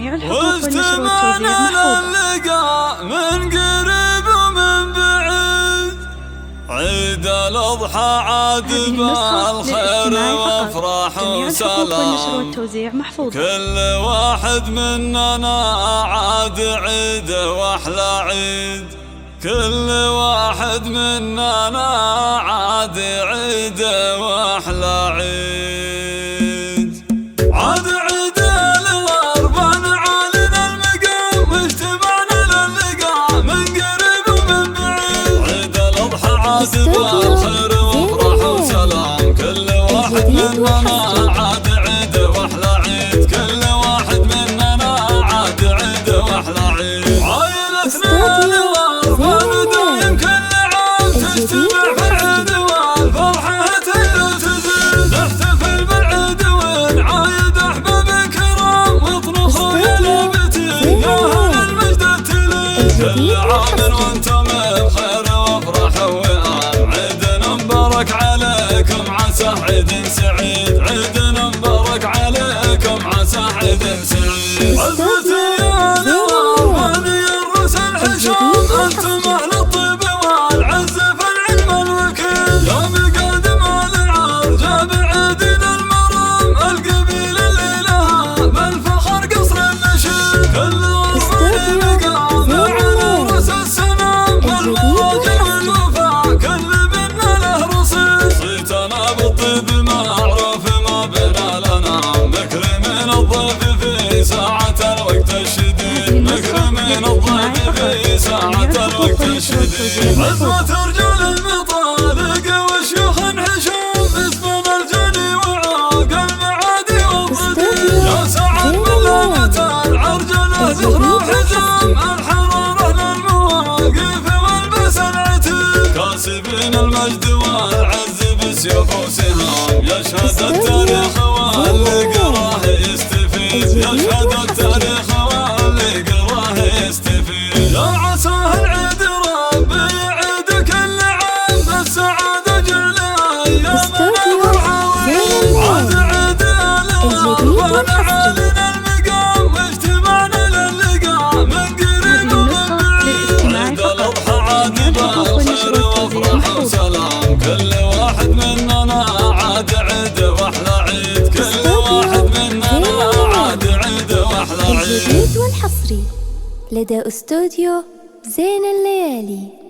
جميع الحقوق والنشر والتوزيع اللقاء من قريب ومن بعيد، عيد الأضحى عاد بالخير وافراح وسلام، كل واحد مننا عاد عيد واحلى عيد، كل واحد مننا عاد عيد واحلى عيد، عاد عيد الغربان عالنا المقام واجتمعنا للقاء من قريب ومن بعيد، عيد الأضحى عاد بالخير وافراح وسلام، كل واحد مننا عاد عيد واحلى عيد، كل واحد مننا عاد عيد واحلى عيد، عائلتنا الغربان دايم كل عام تجتمع في العيد والفرحة تزيد، نحتفل بالعيد ونعايد أحباب كرام واطنخوا يا لابتين يا أهل المجد التليد، كل عام وانتم بخير وافراح ووئام، عيد مبارك عليكم عسى عيد سعيد، عيد مبارك عليكم عسى عيد سعيد، عزوتي يا الغربان يرس الحشام انتم اهل الطيب والعز في العلم الوكيل، يا مقادم العرجة بعيدنا المرام، القبيلة اللي لها بالفخر قصر النشيد، كل غربان مقام على رأس السنام، والمواجب والوفاء كل منا له رصيد، صيتنا بالطيب معروف ما بنا لنا، مكرمين الضيف في ساعة الوقت الشديد، مكرمين الضيف في ساعة الوقت الشديد، عزوة رجال المطالق وشيوخ حشوم اسمنا الجني وعاق المعادي والضديد، يا سعد من لامة العرجلة ذخر وحزام، الحرارة للمواقف والبس العتيق، كاسبين المجد والعز بسيوف وسهام، يشهد التاريخ واللي قراه يستفيد، يشهد التاريخ واللي قراه يستفيد، يا عساه العيد ربي يعيد كل عام بالسعادة جل أيامنا والعويد، عاد عيد الغربان عالنا المقام واجتمعنا للقاء من قريب ومن بعيد، عيد الأضحى عاد بالخير وافراح وسلام، كل واحد مننا عاد عيد واحلى عيد، كل واحد مننا عاد عيد واحلى عيد. الجديد والحصري لدى استوديو زين الليالي.